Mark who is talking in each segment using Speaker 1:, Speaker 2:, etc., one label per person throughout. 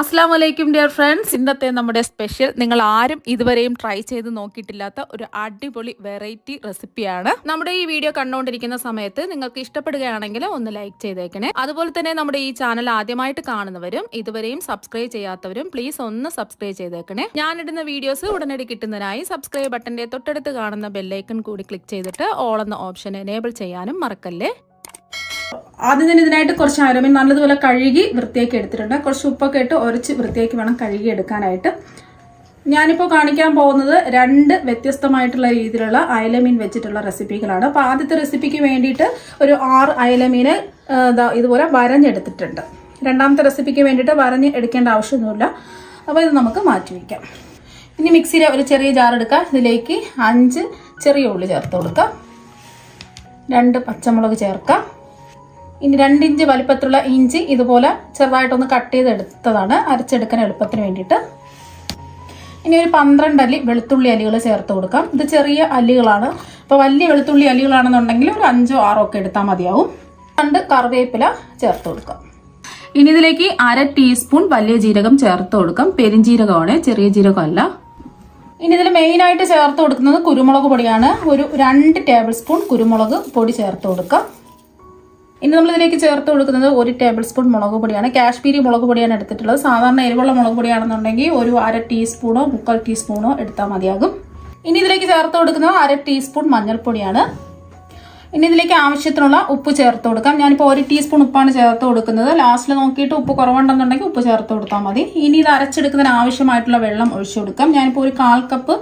Speaker 1: അസ്സലാമലൈക്കും dear friends. ഇന്നത്തെ നമ്മുടെ സ്പെഷ്യൽ നിങ്ങൾ ആരും ഇതുവരെയും ട്രൈ ചെയ്ത് നോക്കിയിട്ടില്ലാത്ത ഒരു അടിപൊളി വെറൈറ്റി റെസിപ്പിയാണ്. നമ്മുടെ ഈ വീഡിയോ കണ്ടുകൊണ്ടിരിക്കുന്ന സമയത്ത് നിങ്ങൾക്ക് ഇഷ്ടപ്പെടുകയാണെങ്കിൽ ഒന്ന് ലൈക്ക് ചെയ്തേക്കണേ. അതുപോലെ തന്നെ നമ്മുടെ ഈ ചാനൽ ആദ്യമായിട്ട് കാണുന്നവരും ഇതുവരെയും സബ്സ്ക്രൈബ് ചെയ്യാത്തവരും പ്ലീസ് ഒന്ന് സബ്സ്ക്രൈബ് ചെയ്തേക്കണേ. ഞാനിടുന്ന വീഡിയോസ് ഉടനടി കിട്ടുന്നതിനായി സബ്സ്ക്രൈബ് ബട്ടന്റെ തൊട്ടടുത്ത് കാണുന്ന ബെല്ലൈക്കൺ കൂടി ക്ലിക്ക് ചെയ്തിട്ട് ഓൾ എന്ന ഓപ്ഷൻ എനേബിൾ ചെയ്യാനും മറക്കല്ലേ. ആദ്യം തന്നെ ഇതിനായിട്ട് കുറച്ച് അരമീൻ നല്ലതുപോലെ കഴുകി വൃത്തിയാക്കി എടുത്തിട്ടുണ്ട്. കുറച്ച് ഉപ്പൊക്കെ ഇട്ട് ഉരച്ച് വൃത്തിയാക്കി വേണം കഴുകി എടുക്കാനായിട്ട്. ഞാനിപ്പോൾ കാണിക്കാൻ പോകുന്നത് രണ്ട് വ്യത്യസ്തമായിട്ടുള്ള രീതിയിലുള്ള അയലമീൻ വെച്ചിട്ടുള്ള റെസിപ്പികളാണ്. അപ്പോൾ ആദ്യത്തെ റെസിപ്പിക്ക് വേണ്ടിയിട്ട് ഒരു 6 അയലമീന് ഇതുപോലെ വരഞ്ഞെടുത്തിട്ടുണ്ട്. രണ്ടാമത്തെ റെസിപ്പിക്ക് വേണ്ടിയിട്ട് വരഞ്ഞ് എടുക്കേണ്ട ആവശ്യമൊന്നുമില്ല. അപ്പോൾ ഇത് നമുക്ക് മാറ്റി വയ്ക്കാം. ഇനി മിക്സിയിലെ ഒരു ചെറിയ ജാർ എടുക്കാം. ഇതിലേക്ക് 5 ചെറിയ ഉള്ളി ചേർത്ത് കൊടുക്കാം. 2 പച്ചമുളക് ചേർക്കാം. ഇനി 2 ഇഞ്ച് വലിപ്പത്തിലുള്ള ഇഞ്ചി ഇതുപോലെ ചെറുതായിട്ടൊന്ന് കട്ട് ചെയ്തെടുത്തതാണ്, അരച്ചെടുക്കാൻ എളുപ്പത്തിന് വേണ്ടിയിട്ട്. ഇനി ഒരു 12 അല്ലി വെളുത്തുള്ളി അല്ലികൾ ചേർത്ത് കൊടുക്കാം. ഇത് ചെറിയ അല്ലികളാണ്. അപ്പോൾ വലിയ വെളുത്തുള്ളി അല്ലികളാണെന്നുണ്ടെങ്കിൽ ഒരു 5ഓ 6ഓ ഒക്കെ എടുത്താൽ മതിയാവും. 2 കറിവേപ്പില ചേർത്ത് കൊടുക്കാം. ഇനി ഇതിലേക്ക് 1/2 ടീസ്പൂൺ വലിയ ജീരകം ചേർത്ത് കൊടുക്കാം. പെരിഞ്ജീരകമാണ്, ചെറിയ ജീരകമല്ല. ഇനി ഇതിൽ മെയിനായിട്ട് ചേർത്ത് കൊടുക്കുന്നത് കുരുമുളക് പൊടിയാണ്. ഒരു 2 ടേബിൾ സ്പൂൺ കുരുമുളക് പൊടി ചേർത്ത് കൊടുക്കാം. ഇനി നമ്മളിതിലേക്ക് ചേർത്ത് കൊടുക്കുന്നത് 1 ടേബിൾ സ്പൂൺ മുളക് പൊടിയാണ്. കാശ്മീരി മുളക് പൊടിയാണ് എടുത്തിട്ടുള്ളത്. സാധാരണ എരിവുള്ള മുളക് പൊടിയാണെന്നുണ്ടെങ്കിൽ ഒരു 1/2 ടീസ്പൂണോ 3/4 ടീസ്പൂണോ എടുത്താൽ മതിയാകും. ഇനി ഇതിലേക്ക് ചേർത്ത് കൊടുക്കുന്നത് 1/2 ടീസ്പൂൺ മഞ്ഞൾപ്പൊടിയാണ്. ഇനി ഇതിലേക്ക് ആവശ്യത്തിനുള്ള ഉപ്പ് ചേർത്ത് കൊടുക്കാം. ഞാനിപ്പോൾ 1 ടീസ്പൂൺ ഉപ്പാണ് ചേർത്ത് കൊടുക്കുന്നത്. ലാസ്റ്റിൽ നോക്കിയിട്ട് ഉപ്പ് കുറവുണ്ടെന്നുണ്ടെങ്കിൽ ഉപ്പ് ചേർത്ത് കൊടുത്താൽ മതി. ഇനി ഇത് അരച്ചെടുക്കുന്നതിന് ആവശ്യമായിട്ടുള്ള വെള്ളം ഒഴിച്ചു കൊടുക്കാം. ഞാനിപ്പോൾ ഒരു 1/4 കപ്പ്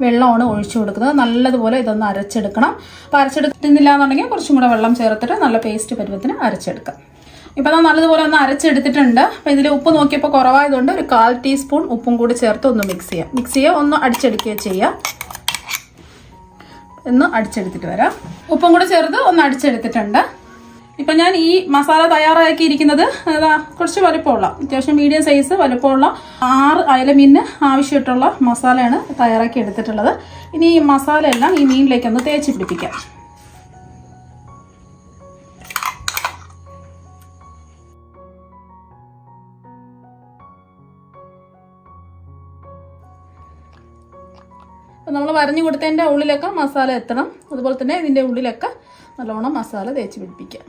Speaker 1: വെള്ളമാണ് ഒഴിച്ചു കൊടുക്കുന്നത്. നല്ലതുപോലെ ഇതൊന്ന് അരച്ചെടുക്കണം. അപ്പോൾ അരച്ചെടുക്കുന്നില്ല എന്നുണ്ടെങ്കിൽ കുറച്ചും കൂടെ വെള്ളം ചേർത്തിട്ട് നല്ല പേസ്റ്റ് പരുവത്തിന് അരച്ചെടുക്കാം. ഇപ്പോൾ അത് നല്ലതുപോലെ ഒന്ന് അരച്ചെടുത്തിട്ടുണ്ട്. അപ്പോൾ ഇതിൽ ഉപ്പ് നോക്കിയപ്പോൾ കുറവായതുകൊണ്ട് ഒരു 1/4 ടീസ്പൂൺ ഉപ്പും കൂടി ചേർത്ത് ഒന്ന് മിക്സ് ചെയ്യുക. ഒന്ന് അടിച്ചെടുക്കുകയോ ചെയ്യുക. ഒന്ന് അടിച്ചെടുത്തിട്ട് വരാം. ഉപ്പും കൂടി ചേർത്ത് ഒന്ന് അടിച്ചെടുത്തിട്ടുണ്ട്. ഇപ്പം ഞാൻ ഈ മസാല തയ്യാറാക്കിയിരിക്കുന്നത് കുറച്ച് വലുപ്പമുള്ള, അത്യാവശ്യം മീഡിയം സൈസ് വലുപ്പമുള്ള 6 അയലമീനിന് ആവശ്യമായിട്ടുള്ള മസാലയാണ് തയ്യാറാക്കി എടുത്തിട്ടുള്ളത്. ഇനി ഈ മസാല എല്ലാം ഈ മീനിലേക്കൊന്ന് തേച്ച് പിടിപ്പിക്കാം. നമ്മൾ വരഞ്ഞു കൊടുത്തതിൻ്റെ ഉള്ളിലൊക്കെ മസാല എത്തണം. അതുപോലെ തന്നെ ഇതിൻ്റെ ഉള്ളിലൊക്കെ നല്ലോണം മസാല തേച്ച് പിടിപ്പിക്കാം.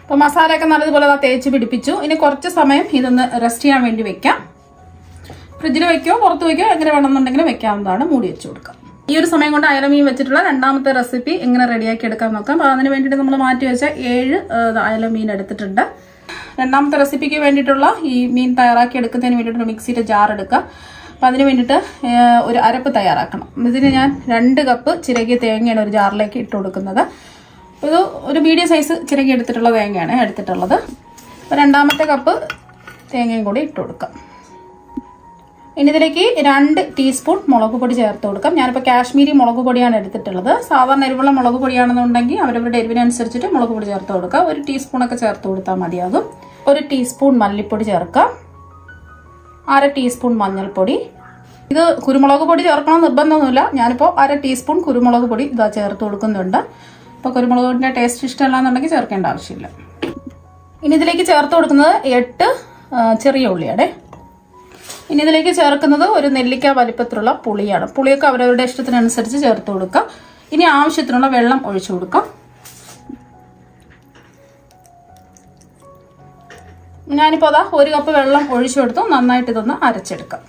Speaker 1: അപ്പോൾ മസാലയൊക്കെ നല്ലതുപോലെ തേച്ച് പിടിപ്പിച്ചു. ഇനി കുറച്ച് സമയം ഇതൊന്ന് റെസ്റ്റ് ചെയ്യാൻ വേണ്ടി വെക്കാം. ഫ്രിഡ്ജിൽ വെക്കോ പുറത്ത് വെക്കോ എങ്ങനെ വേണമെന്നുണ്ടെങ്കിലും വെക്കാവുന്നതാണ്. മൂടി വെച്ച് കൊടുക്കാം. ഈ ഒരു സമയം കൊണ്ട് അയലമീൻ വെച്ചിട്ടുള്ള രണ്ടാമത്തെ റെസിപ്പി എങ്ങനെ റെഡിയാക്കി എടുക്കാൻ നോക്കാം. അപ്പോൾ അതിന് വേണ്ടിയിട്ട് നമ്മൾ മാറ്റി വെച്ച 7 അയലമീൻ എടുത്തിട്ടുണ്ട്. രണ്ടാമത്തെ റെസിപ്പിക്ക് വേണ്ടിയിട്ടുള്ള ഈ മീൻ തയ്യാറാക്കി എടുക്കുന്നതിന് വേണ്ടിയിട്ട് മിക്സിയുടെ ജാർ എടുക്കുക. അപ്പോൾ അതിന് വേണ്ടിയിട്ട് ഒരു അരപ്പ് തയ്യാറാക്കണം. ഇതിന് ഞാൻ 2 കപ്പ് ചിരകിയ തേങ്ങയാണ് ഒരു ജാറിലേക്ക് ഇട്ട് കൊടുക്കുന്നത്. ഇത് ഒരു മീഡിയം സൈസ് ചിരകി എടുത്തിട്ടുള്ള തേങ്ങയാണ് എടുത്തിട്ടുള്ളത്. അപ്പോൾ 2ാമത്തെ കപ്പ് തേങ്ങയും കൂടി ഇട്ട് കൊടുക്കാം. ഇനി ഇതിലേക്ക് 2 ടീസ്പൂൺ മുളക് പൊടി ചേർത്ത് കൊടുക്കാം. ഞാനിപ്പോൾ കാശ്മീരി മുളക് പൊടിയാണ് എടുത്തിട്ടുള്ളത്. സാധാരണ എരിവുള്ള മുളക് പൊടിയാണെന്നുണ്ടെങ്കിൽ അവരവരുടെ എരിവിനനുസരിച്ചിട്ട് മുളക് പൊടി ചേർത്ത് കൊടുക്കുക. 1 ടീസ്പൂണൊക്കെ ചേർത്ത് കൊടുത്താൽ മതിയാകും. 1 ടീസ്പൂൺ മല്ലിപ്പൊടി ചേർക്കാം. 1/2 ടീസ്പൂൺ മഞ്ഞൾപ്പൊടി. ഇത് കുരുമുളക് പൊടി ചേർക്കണം നിർബന്ധമൊന്നുമില്ല. ഞാനിപ്പോൾ 1/2 ടീസ്പൂൺ കുരുമുളക് പൊടി ഇതാ ചേർത്ത് കൊടുക്കുന്നുണ്ട്. ഇപ്പോൾ കുരുമുളക് പൊടിൻ്റെ ടേസ്റ്റ് ഇഷ്ടമല്ലാന്നുണ്ടെങ്കിൽ ചേർക്കേണ്ട ആവശ്യമില്ല. ഇനി ഇതിലേക്ക് ചേർത്ത് കൊടുക്കുന്നത് 8 ചെറിയ ഉള്ളിയാണ്. ഇനി ഇതിലേക്ക് ചേർക്കുന്നത് ഒരു നെല്ലിക്ക വലിപ്പത്തിലുള്ള പുളിയാണ്. പുളിയൊക്കെ അവരവരുടെ ഇഷ്ടത്തിനനുസരിച്ച് ചേർത്ത് കൊടുക്കാം. ഇനി ആവശ്യത്തിനുള്ള വെള്ളം ഒഴിച്ചു കൊടുക്കാം. ഞാനിപ്പോൾ 1 കപ്പ് വെള്ളം ഒഴിച്ചു കൊടുത്തു. നന്നായിട്ട് ഇതൊന്ന് അരച്ചെടുക്കാം.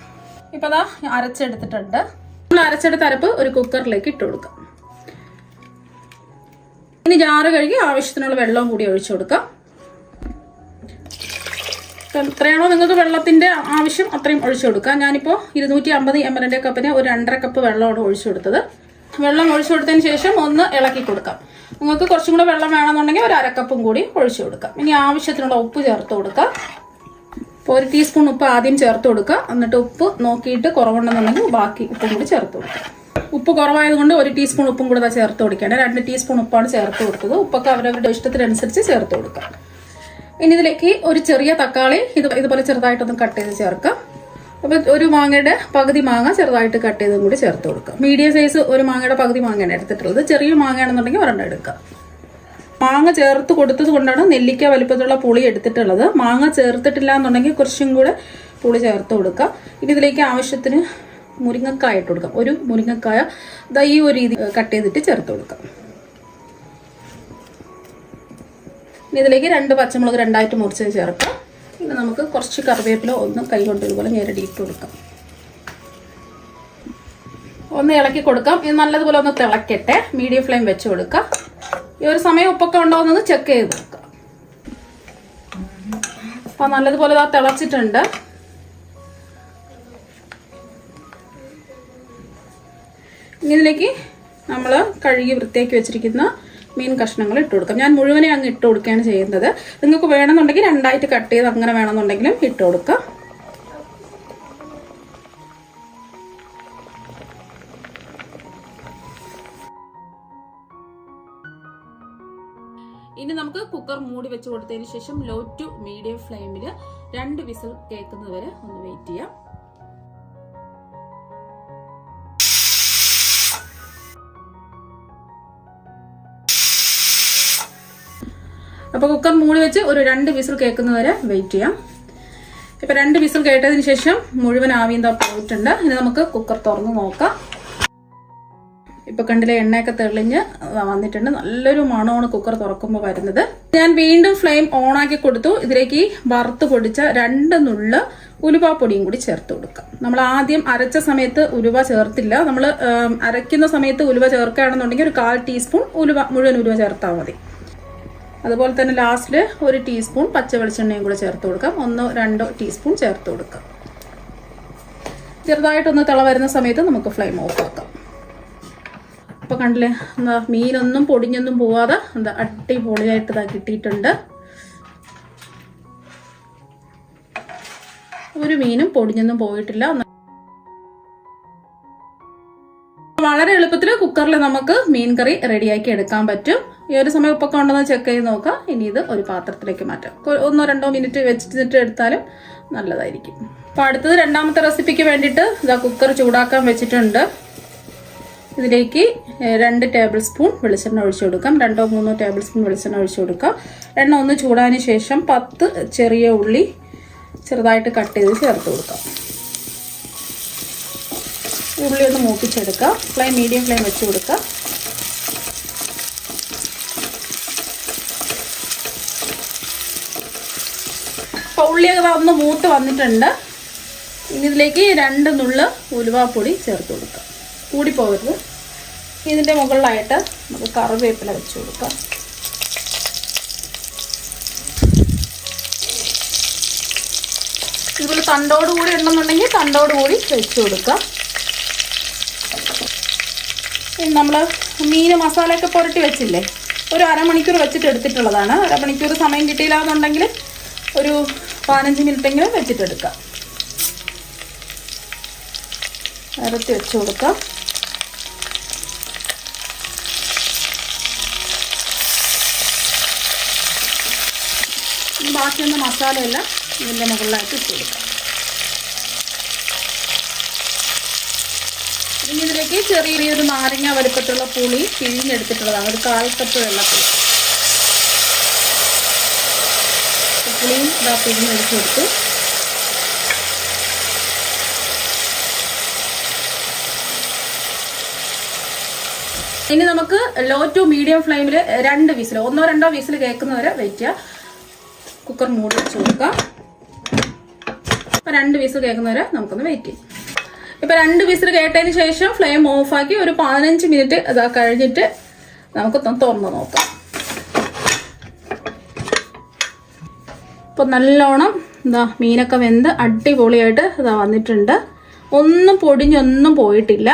Speaker 1: ഇപ്പോൾ അരച്ചെടുത്തിട്ടുണ്ട്. നമ്മൾ അരച്ചെടുത്ത അരപ്പ് ഒരു കുക്കറിലേക്ക് ഇട്ട് കൊടുക്കാം. ഇനി ജാറ് കഴുകി ആവശ്യത്തിനുള്ള വെള്ളവും കൂടി ഒഴിച്ചു കൊടുക്കാം. എത്രയാണോ നിങ്ങൾക്ക് വെള്ളത്തിന്റെ ആവശ്യം അത്രയും ഒഴിച്ചു കൊടുക്കാം. ഞാനിപ്പോൾ 250 ml കപ്പിന് ഒരു 2.5 കപ്പ് വെള്ളമാണ് ഒഴിച്ചു കൊടുത്തത്. വെള്ളം ഒഴിച്ചു കൊടുത്തതിന് ശേഷം ഒന്ന് ഇളക്കി കൊടുക്കാം. നിങ്ങൾക്ക് കുറച്ചും കൂടെ വെള്ളം വേണമെന്നുണ്ടെങ്കിൽ ഒരു 1/2 കപ്പും കൂടി ഒഴിച്ചു കൊടുക്കാം. ഇനി ആവശ്യത്തിനുള്ള ഉപ്പ് ചേർത്ത് കൊടുക്കാം. ഇപ്പോൾ 1 ടീസ്പൂൺ ഉപ്പ് ആദ്യം ചേർത്ത് കൊടുക്കുക. എന്നിട്ട് ഉപ്പ് നോക്കിയിട്ട് കുറവുണ്ടെന്നുണ്ടെങ്കിൽ ബാക്കി ഉപ്പും കൂടി ചേർത്ത് കൊടുക്കാം. ഉപ്പ് കുറവായതുകൊണ്ട് 1 ടീസ്പൂൺ ഉപ്പും കൂടെ ചേർത്ത് കൊടുക്കുകയാണ്. 2 ടീസ്പൂൺ ഉപ്പാണ് ചേർത്ത് കൊടുത്തത്. ഉപ്പൊക്കെ അവരവരുടെ ഇഷ്ടത്തിനനുസരിച്ച് ചേർത്ത് കൊടുക്കാം. ഇനി ഇതിലേക്ക് ഒരു ചെറിയ തക്കാളി ഇതുപോലെ ചെറുതായിട്ടൊന്ന് കട്ട് ചെയ്ത് ചേർക്കാം. അപ്പോൾ ഒരു മാങ്ങയുടെ പകുതി മാങ്ങ ചെറുതായിട്ട് കട്ട് ചെയ്തും കൂടി ചേർത്ത് കൊടുക്കുക. മീഡിയം സൈസ് ഒരു മാങ്ങയുടെ പകുതി മാങ്ങയാണ് എടുത്തിട്ടുള്ളത്. ചെറിയ മാങ്ങയാണെന്നുണ്ടെങ്കിൽ ഒരെണ്ണം എടുക്കുക. മാങ്ങ ചേർത്ത് കൊടുത്തത് കൊണ്ടാണ് നെല്ലിക്ക വലിപ്പത്തിലുള്ള പുളി എടുത്തിട്ടുള്ളത്. മാങ്ങ ചേർത്തിട്ടില്ല എന്നുണ്ടെങ്കിൽ കുറച്ചും കൂടെ പുളി ചേർത്ത് കൊടുക്കുക. ഇനി ഇതിലേക്ക് ആവശ്യത്തിന് മുരിങ്ങക്കായ ഇട്ട് കൊടുക്കാം. ഒരു മുരിങ്ങക്കായ ഈ ഒരു രീതി കട്ട് ചെയ്തിട്ട് ചേർത്ത് കൊടുക്കാം. ഇനി ഇതിലേക്ക് 2 പച്ചമുളക് രണ്ടായിട്ട് മുറിച്ച് ചേർക്കാം. പിന്നെ നമുക്ക് കുറച്ച് കറിവേപ്പില ഒന്ന് കൈ കൊണ്ട് ഇതുപോലെ ഞെരടിയിട്ട് കൊടുക്കാം. ഒന്ന് ഇളക്കി കൊടുക്കാം. ഇത് നല്ലതുപോലെ ഒന്ന് തിളക്കട്ടെ. മീഡിയം ഫ്ലെയിം വെച്ച് കൊടുക്കാം. ഈ ഒരു സമയം ഉപ്പൊക്കെ ഉണ്ടോയെന്ന് ചെക്ക് ചെയ്ത് നോക്കാം. അപ്പോൾ നല്ലതുപോലെ ഇതാ തിളച്ചിട്ടുണ്ട്. ഇനി ഇതിലേക്ക് നമ്മൾ കഴുകി വൃത്തിയാക്കി വെച്ചിരിക്കുന്ന മീൻ കഷ്ണങ്ങൾ ഇട്ട് കൊടുക്കാം. ഞാൻ മുഴുവനെ അങ്ങ് ഇട്ട് കൊടുക്കുകയാണ് ചെയ്യുന്നത്. നിങ്ങൾക്ക് വേണമെന്നുണ്ടെങ്കിൽ 2ആയിട്ട് കട്ട് ചെയ്ത് അങ്ങനെ വേണമെന്നുണ്ടെങ്കിലും ഇട്ട് കൊടുക്കാം. ഇനി നമുക്ക് കുക്കർ മൂടി വെച്ച് കൊടുത്തതിന് ശേഷം ലോ ടു മീഡിയം ഫ്ലെയിമിൽ 2 വിസിൽ കേൾക്കുന്നത് വരെ ഒന്ന് വെയിറ്റ് ചെയ്യാം. അപ്പോൾ കുക്കർ മൂടി വെച്ച് ഒരു 2 വിസിൽ കേൾക്കുന്നത് വരെ വെയിറ്റ് ചെയ്യാം. ഇപ്പൊ 2 വിസിൽ കേട്ടതിന് ശേഷം മുഴുവൻ ആവിയും പോയിട്ടുണ്ട്. ഇനി നമുക്ക് കുക്കർ തുറന്ന് നോക്കാം. ഇപ്പൊ കണ്ടില്ലേ, എണ്ണയൊക്കെ തെളിഞ്ഞ് വന്നിട്ടുണ്ട്. നല്ലൊരു മണമാണ് കുക്കർ തുറക്കുമ്പോൾ വരുന്നത്. ഞാൻ വീണ്ടും ഫ്ലെയിം ഓൺ ആക്കി കൊടുത്തു. ഇതിലേക്ക് വറുത്ത് പൊടിച്ച 2 നുള്ള് ഉലുവാപ്പൊടിയും കൂടി ചേർത്ത് കൊടുക്കാം. നമ്മൾ ആദ്യം അരച്ച സമയത്ത് ഉലുവ ചേർത്തില്ല. നമ്മൾ അരയ്ക്കുന്ന സമയത്ത് ഉലുവ ചേർക്കുകയാണെന്നുണ്ടെങ്കിൽ ഒരു 1/4 ടീസ്പൂൺ മുഴുവൻ ഉലുവ ചേർത്താൽ മതി. അതുപോലെ തന്നെ ലാസ്റ്റിൽ 1 ടീസ്പൂൺ പച്ച വെളിച്ചെണ്ണയും കൂടെ ചേർത്ത് കൊടുക്കാം. 1-2 ടീസ്പൂൺ ചേർത്ത് കൊടുക്കാം. ചെറുതായിട്ടൊന്ന് തിള വരുന്ന സമയത്ത് നമുക്ക് ഫ്ലെയിം ഓഫ് ആക്കാം. അപ്പോൾ കണ്ടില്ലേ, എന്താ മീനൊന്നും പൊടിഞ്ഞൊന്നും പോവാതെ എന്താ അടിപൊളിയായിട്ട് ഇതാ കിട്ടിയിട്ടുണ്ട്. ഒരു മീനും പൊടിഞ്ഞൊന്നും പോയിട്ടില്ല. വളരെ എളുപ്പത്തിൽ കുക്കറിൽ നമുക്ക് മീൻ കറി റെഡിയാക്കി എടുക്കാൻ പറ്റും. ഈ ഒരു സമയം ഉപ്പൊക്കെ ഉണ്ടെന്ന് ചെക്ക് ചെയ്ത് നോക്കാം. ഇനി ഇത് ഒരു പാത്രത്തിലേക്ക് മാറ്റാം. 1-2 മിനിറ്റ് വെച്ചിട്ട് എടുത്താലും നല്ലതായിരിക്കും. അപ്പോൾ അടുത്തത് രണ്ടാമത്തെ റെസിപ്പിക്ക് വേണ്ടിയിട്ട് ഇതാ കുക്കർ ചൂടാക്കാൻ വെച്ചിട്ടുണ്ട്. ഇതിലേക്ക് 2 ടേബിൾ സ്പൂൺ വെളിച്ചെണ്ണ ഒഴിച്ചു കൊടുക്കാം. 2-3 ടേബിൾ സ്പൂൺ വെളിച്ചെണ്ണ ഒഴിച്ചു കൊടുക്കാം. എണ്ണ ഒന്ന് ചൂടാതിന് ശേഷം 10 ചെറിയ ഉള്ളി ചെറുതായിട്ട് കട്ട് ചെയ്ത് ചേർത്ത് കൊടുക്കാം. ഉള്ളി ഒന്ന് മൂപ്പിച്ചെടുക്കാം. ഫ്ലെയിം മീഡിയം ഫ്ലെയിം വെച്ച് കൊടുക്കാം. അപ്പോൾ ഉള്ളിയൊക്കെ ഒന്ന് മൂത്ത് വന്നിട്ടുണ്ട്. ഇനി ഇതിലേക്ക് 2 നുള്ള് ഉലുവാപ്പൊടി ചേർത്ത് കൊടുക്കാം. കൂടി പോകരുത്. ഇതിൻ്റെ മുകളിലായിട്ട് നമുക്ക് കറിവേപ്പില വെച്ച് കൊടുക്കാം. ഇതുപോലെ തണ്ടോട് കൂടി ഉണ്ടെന്നുണ്ടെങ്കിൽ തണ്ടോട് കൂടി വെച്ച് കൊടുക്കാം. നമ്മൾ മീൻ മസാലയൊക്കെ പുരട്ടി വെച്ചില്ലേ, ഒരു അരമണിക്കൂർ വെച്ചിട്ട് എടുത്തിട്ടുള്ളതാണ്. അരമണിക്കൂർ സമയം കിട്ടിയില്ല എന്നുണ്ടെങ്കിൽ ഒരു 15 മിനിറ്റെങ്കിലും വെച്ചിട്ടെടുക്കാം. നിരത്തി വെച്ച് കൊടുക്കാം. ബാക്കിയൊന്ന് മസാലയെല്ലാം ഇതിൻ്റെ മുകളിലായിട്ട് ഇട്ട് കൊടുക്കാം. ഇനി ഇതിലേക്ക് ചെറിയൊരു നാരങ്ങ വലുപ്പത്തുള്ള പുളി പിഴിഞ്ഞെടുത്തിട്ടുള്ളതാണ്. ഒരു 1/4 കപ്പ് വെള്ളത്തിൽ പുളിയും ഇതാ പിഴിഞ്ഞെടുത്ത് കൊടുത്തു. ഇനി നമുക്ക് ലോ ടു മീഡിയം ഫ്ലെയിമിൽ 2 വിസിൽ 1-2 വിസിൽ കേൾക്കുന്നവരെ വെയിറ്റ് ചെയ്യുക. കുക്കർ മൂടി വെച്ച് കൊടുക്കാം. അപ്പോൾ 2 വിസിൽ കേൾക്കുന്നവരെ നമുക്കൊന്ന് വെയിറ്റ് ചെയ്യാം. ഇപ്പൊ 2 വിസിൽ കേട്ടതിന് ശേഷം ഫ്ലെയിം ഓഫാക്കി ഒരു 15 മിനിറ്റ് ഇതാ കഴിഞ്ഞിട്ട് നമുക്ക് തുറന്ന് നോക്കാം. ഇപ്പൊ നല്ലോണം എന്താ മീനൊക്കെ വെന്ത് അടിപൊളിയായിട്ട് ഇതാ വന്നിട്ടുണ്ട്. ഒന്നും പൊടിഞ്ഞൊന്നും പോയിട്ടില്ല.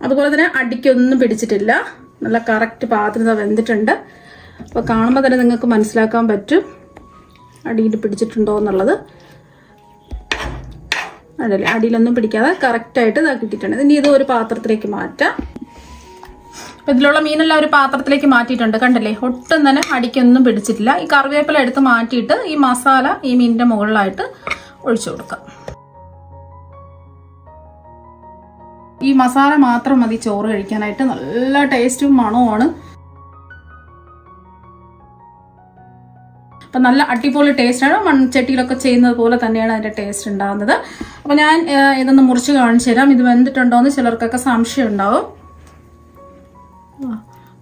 Speaker 1: അതുപോലെ തന്നെ അടിക്കൊന്നും പിടിച്ചിട്ടില്ല. നല്ല കറക്റ്റ് പാത്രത വെന്തിട്ടുണ്ട്. അപ്പോൾ കാണുമ്പോൾ തന്നെ നിങ്ങൾക്ക് മനസ്സിലാക്കാൻ പറ്റും അടിയിൽ പിടിച്ചിട്ടുണ്ടോ എന്നുള്ളത്. അതല്ലേ, അടിയിലൊന്നും പിടിക്കാതെ കറക്റ്റായിട്ട് ഇതാ കിട്ടിയിട്ടുണ്ട്. ഇനി ഇത് ഒരു പാത്രത്തിലേക്ക് മാറ്റാം. അപ്പം ഇതിലുള്ള മീനെല്ലാം ഒരു പാത്രത്തിലേക്ക് മാറ്റിയിട്ടുണ്ട്. കണ്ടല്ലേ, ഒട്ടും തന്നെ അടിക്കൊന്നും പിടിച്ചിട്ടില്ല. ഈ കറിവേപ്പില എടുത്ത് മാറ്റിയിട്ട് ഈ മസാല ഈ മീനിന്റെ മുകളിലായിട്ട് ഒഴിച്ചു കൊടുക്കാം. ഈ മസാല മാത്രം മതി ചോറ് കഴിക്കാനായിട്ട്. നല്ല ടേസ്റ്റും മണവുമാണ്. അപ്പം നല്ല അടിപൊളി ടേസ്റ്റാണ്. മൺചട്ടിയിലൊക്കെ ചെയ്യുന്നത് പോലെ തന്നെയാണ് അതിൻ്റെ ടേസ്റ്റ് ഉണ്ടാകുന്നത്. അപ്പം ഞാൻ ഇതൊന്ന് മുറിച്ച് കാണിച്ചു തരാം. ഇത് വെന്തിട്ടുണ്ടോ എന്ന് ചിലർക്കൊക്കെ സംശയം ഉണ്ടാവും.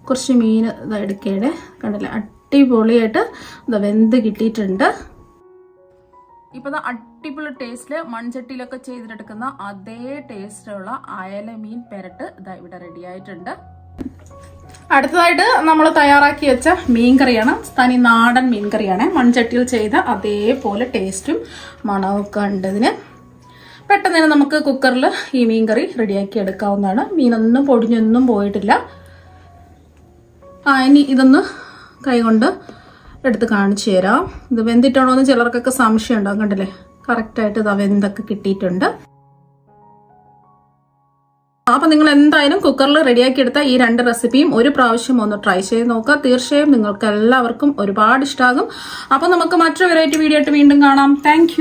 Speaker 1: കുറച്ച് മീൻ ഇത് എടുക്കേടെ. കണ്ടില്ലേ, അടിപൊളിയായിട്ട് ഇത് വെന്ത് കിട്ടിയിട്ടുണ്ട്. ഇപ്പം അടിപൊളി ടേസ്റ്റിൽ മൺചട്ടിയിലൊക്കെ ചെയ്തെടുക്കുന്ന അതേ ടേസ്റ്റുള്ള അയല മീൻ പെരട്ട് ഇതാ ഇവിടെ റെഡി ആയിട്ടുണ്ട്. അടുത്തതായിട്ട് നമ്മൾ തയ്യാറാക്കി വെച്ച മീൻകറിയാണ്. തനി നാടൻ മീൻകറിയാണ്. മൺചട്ടിയിൽ ചെയ്ത അതേപോലെ ടേസ്റ്റും മണമൊക്കെ ഉണ്ട് ഇതിന്. പെട്ടെന്ന് തന്നെ നമുക്ക് കുക്കറിൽ ഈ മീൻകറി റെഡിയാക്കി എടുക്കാവുന്നതാണ്. മീനൊന്നും പൊടിഞ്ഞൊന്നും പോയിട്ടില്ല. ഇനി ഇതൊന്ന് കൈകൊണ്ട് എടുത്ത് കാണിച്ചു തരാം. ഇത് വെന്തിട്ടാണോ എന്ന് ചിലർക്കൊക്കെ സംശയം ഉണ്ടാവും. കണ്ടില്ലേ, കറക്റ്റായിട്ട് ഇത് വെന്തൊക്കെ കിട്ടിയിട്ടുണ്ട്. അപ്പം നിങ്ങൾ എന്തായാലും കുക്കറിൽ റെഡിയാക്കി എടുത്ത ഈ 2 റെസിപ്പിയും ഒരു പ്രാവശ്യം ഒന്ന് ട്രൈ ചെയ്ത് നോക്കുക. തീർച്ചയായും നിങ്ങൾക്ക് എല്ലാവർക്കും ഒരുപാട് ഇഷ്ടമാകും. അപ്പം നമുക്ക് മറ്റൊരു വെറൈറ്റി വീഡിയോ ആയിട്ട് വീണ്ടും കാണാം. താങ്ക്